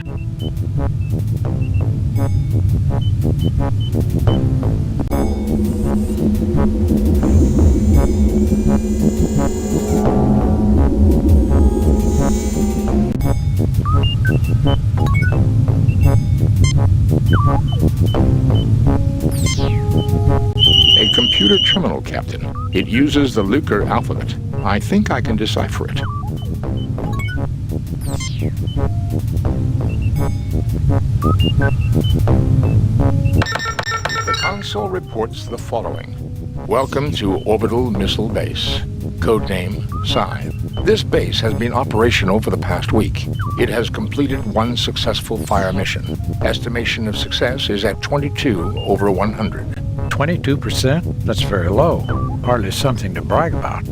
A computer terminal, Captain. It uses the Lucre alphabet. I think I can decipher it. The console reports the following. Welcome to Orbital Missile Base. Codename Scythe. This base has been operational for the past week. It has completed one successful fire mission. Estimation of success is at 22 over 100. 22%? That's very low. Hardly something to brag about.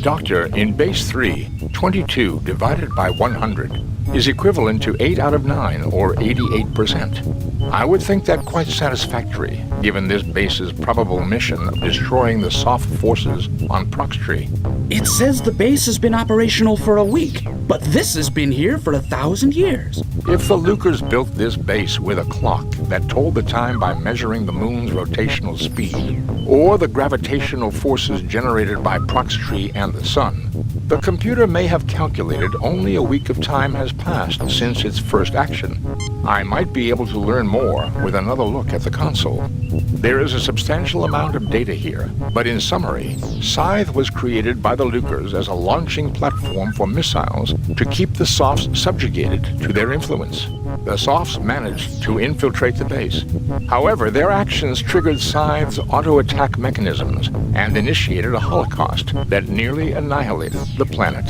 Doctor, in Base 3, 22 divided by 100 is equivalent to 8 out of 9, or 88%. I would think that quite satisfactory, given this base's probable mission of destroying the soft forces on Proxtree. It says the base has been operational for a week, but this has been here for 1,000 years. If the Lucres built this base with a clock that told the time by measuring the moon's rotational speed, or the gravitational forces generated by Proxtree and the sun, the computer may have calculated only a week of time has passed since its first action. I might be able to learn more with another look at the console. There is a substantial amount of data here, but in summary, Scythe was created by the Lucres as a launching platform for missiles to keep the Softs subjugated to their influence. The Softs managed to infiltrate the base. However, their actions triggered Scythe's auto-attack mechanisms and initiated a holocaust that nearly annihilated the planet.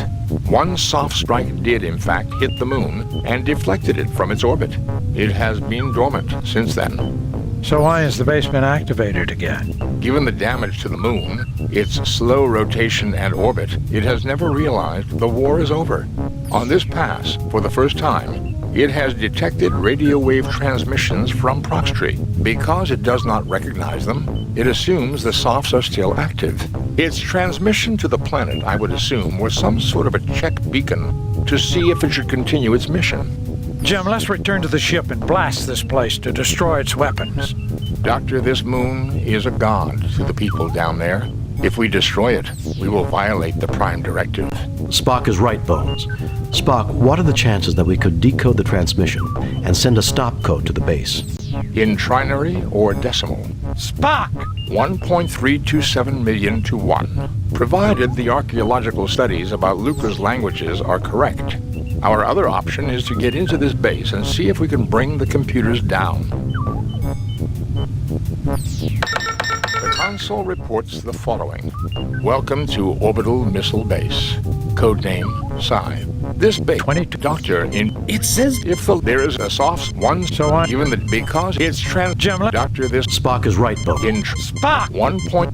One soft strike did, in fact, hit the moon and deflected it from its orbit. It has been dormant since then. So why has the base been activated again? Given the damage to the moon, its slow rotation and orbit, it has never realized the war is over. On this pass, for the first time, it has detected radio wave transmissions from Proxtree. Because it does not recognize them, it assumes the Softs are still active. Its transmission to the planet, I would assume, was some sort of a check beacon to see if it should continue its mission. Jim, let's return to the ship and blast this place to destroy its weapons. Doctor, this moon is a god to the people down there. If we destroy it, we will violate the Prime Directive. Spock is right, Bones. Spock, what are the chances that we could decode the transmission and send a stop code to the base? In trinary or decimal? Spock! 1.327 million to 1, provided the archaeological studies about Lucre's languages are correct. Our other option is to get into this base and see if we can bring the computers down. The console reports the following. Welcome to Orbital Missile Base. Codename Scythe. This base, 22 Doctor, in... It says... If there is a soft one, so on, given that because it's Gemini, Doctor, this... Spock is right, Bones. In... Spock! 1 point...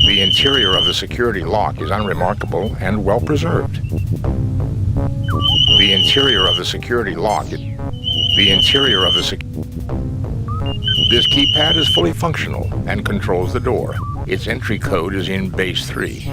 The interior of the security lock is unremarkable and well preserved. The interior of the security lock is... This keypad is fully functional and controls the door. Its entry code is in Base 3.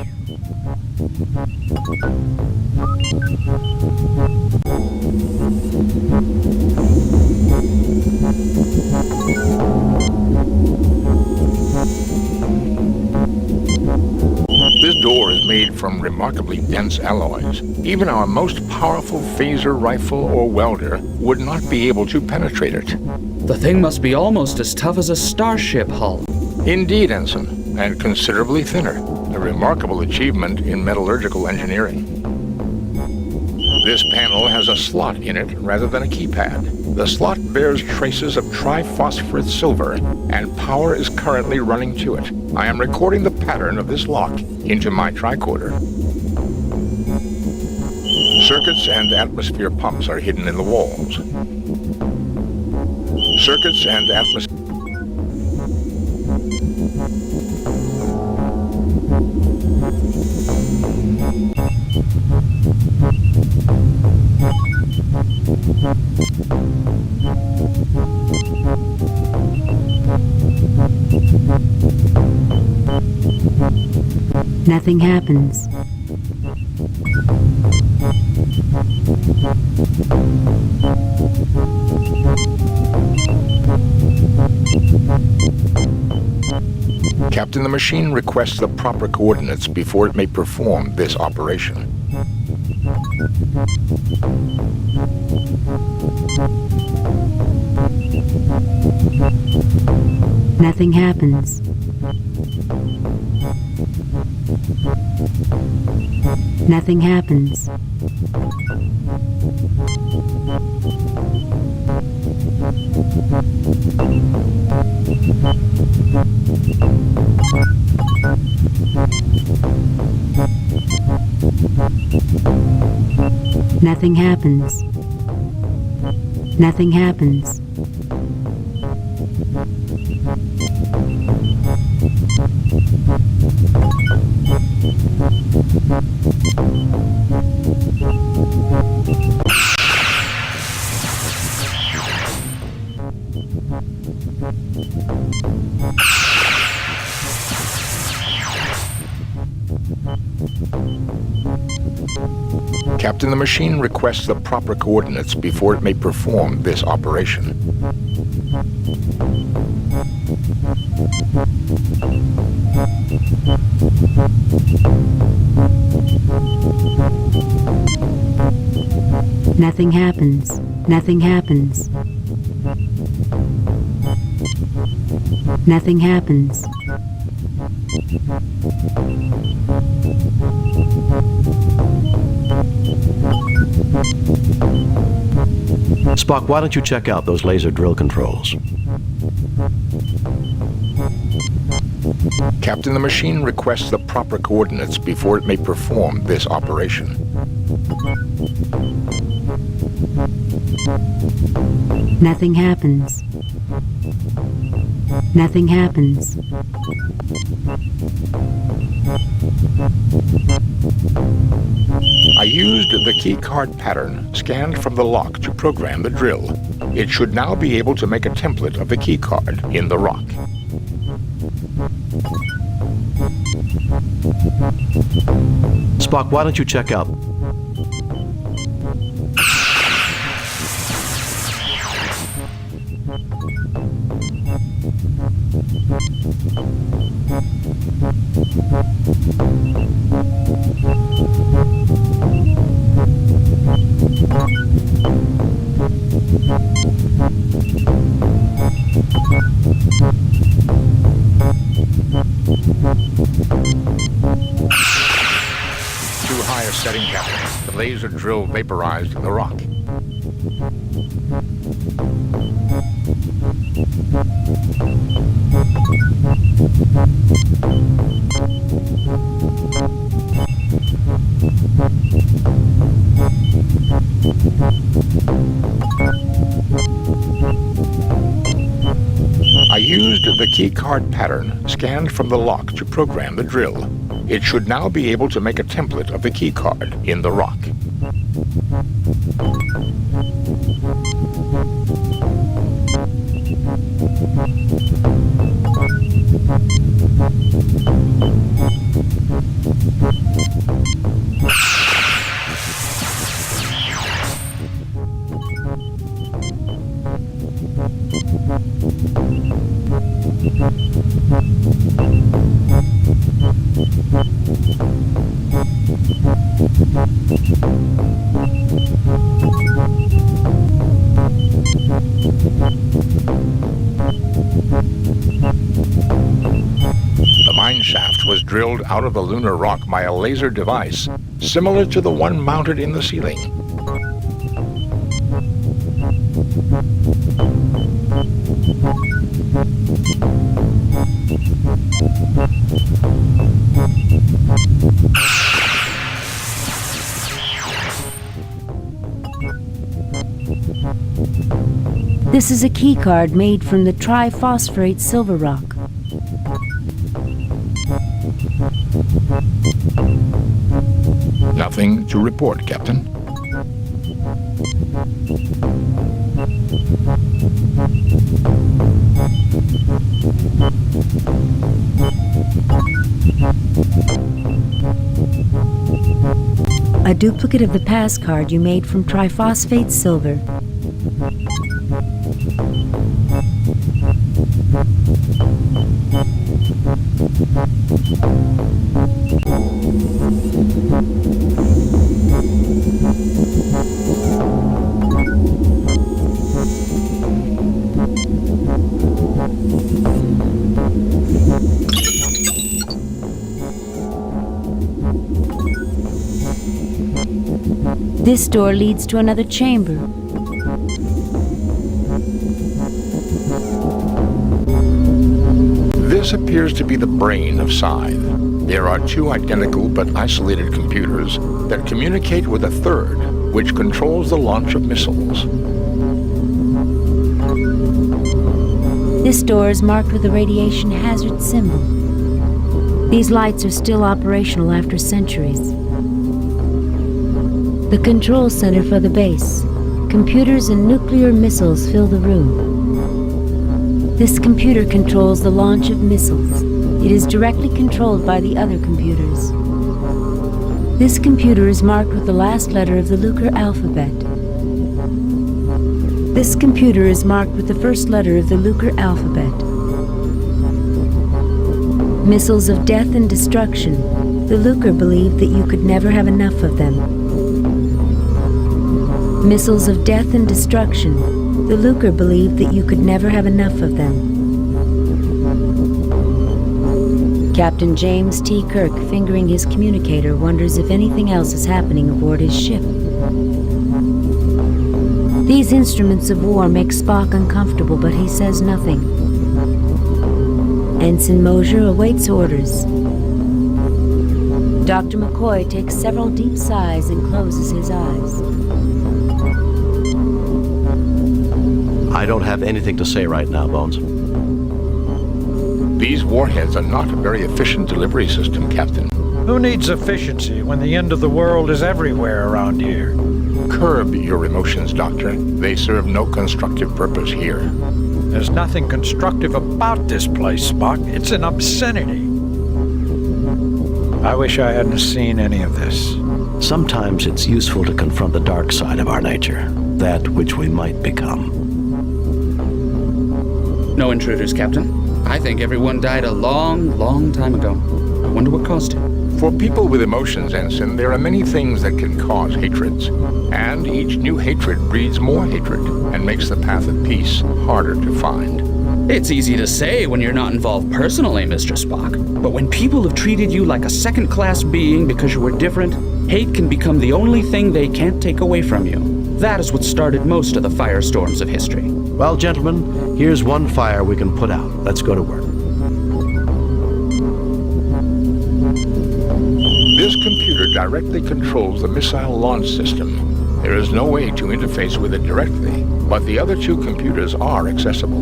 This door is made from remarkably dense alloys. Even our most powerful phaser rifle or welder would not be able to penetrate it. The thing must be almost as tough as a starship hull. Indeed, Ensign, and considerably thinner. A remarkable achievement in metallurgical engineering. This panel has a slot in it rather than a keypad. The slot bears traces of triphosphorate silver, and power is currently running to it. I am recording the pattern of this lock into my tricorder. Circuits and atmosphere pumps are hidden in the walls. Circuits and atmosphere... Nothing happens. Captain, the machine requests the proper coordinates before it may perform this operation. Nothing happens. Nothing happens. Nothing happens. Nothing happens. Captain, the machine requests the proper coordinates before it may perform this operation. Nothing happens. Nothing happens. Nothing happens. Spock, why don't you check out those laser drill controls? Captain, the machine requests the proper coordinates before it may perform this operation. Nothing happens. Nothing happens. I used the keycard pattern scanned from the lock to program the drill. It should now be able to make a template of the keycard in the rock. Spock, why don't you check out... Too high a setting, Captain. The laser drill vaporized the rock. I used the keycard pattern scanned from the lock to program the drill. It should now be able to make a template of the keycard in the rock. The mine shaft was drilled out of the lunar rock by a laser device, similar to the one mounted in the ceiling. This is a keycard made from the triphosphorate silver rock. Nothing to report, Captain. A duplicate of the pass card you made from triphosphate silver. This door leads to another chamber. This appears to be the brain of Scythe. There are two identical but isolated computers that communicate with a third, which controls the launch of missiles. This door is marked with a radiation hazard symbol. These lights are still operational after centuries. The control center for the base. Computers and nuclear missiles fill the room. This computer controls the launch of missiles. It is directly controlled by the other computers. This computer is marked with the last letter of the Lucre alphabet. This computer is marked with the first letter of the Lucre alphabet. Missiles of death and destruction. The Lucre believed that you could never have enough of them. Missiles of death and destruction. The Lucre believed that you could never have enough of them. Captain James T. Kirk, fingering his communicator, wonders if anything else is happening aboard his ship. These instruments of war make Spock uncomfortable, but he says nothing. Ensign Mosier awaits orders. Dr. McCoy takes several deep sighs and closes his eyes. I don't have anything to say right now, Bones. These warheads are not a very efficient delivery system, Captain. Who needs efficiency when the end of the world is everywhere around here? Curb your emotions, Doctor. They serve no constructive purpose here. There's nothing constructive about this place, Spock. It's an obscenity. I wish I hadn't seen any of this. Sometimes it's useful to confront the dark side of our nature, that which we might become. No intruders, Captain. I think everyone died a long, long time ago. I wonder what caused it. For people with emotions, Ensign, there are many things that can cause hatreds. And each new hatred breeds more hatred and makes the path of peace harder to find. It's easy to say when you're not involved personally, Mr. Spock. But when people have treated you like a second-class being because you were different, hate can become the only thing they can't take away from you. That is what started most of the firestorms of history. Well, gentlemen, here's one fire we can put out. Let's go to work. This computer directly controls the missile launch system. There is no way to interface with it directly, but the other two computers are accessible.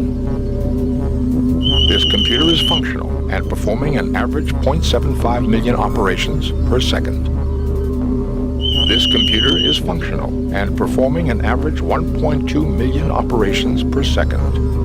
This computer is functional and performing an average 0.75 million operations per second. This computer is functional and performing an average 1.2 million operations per second.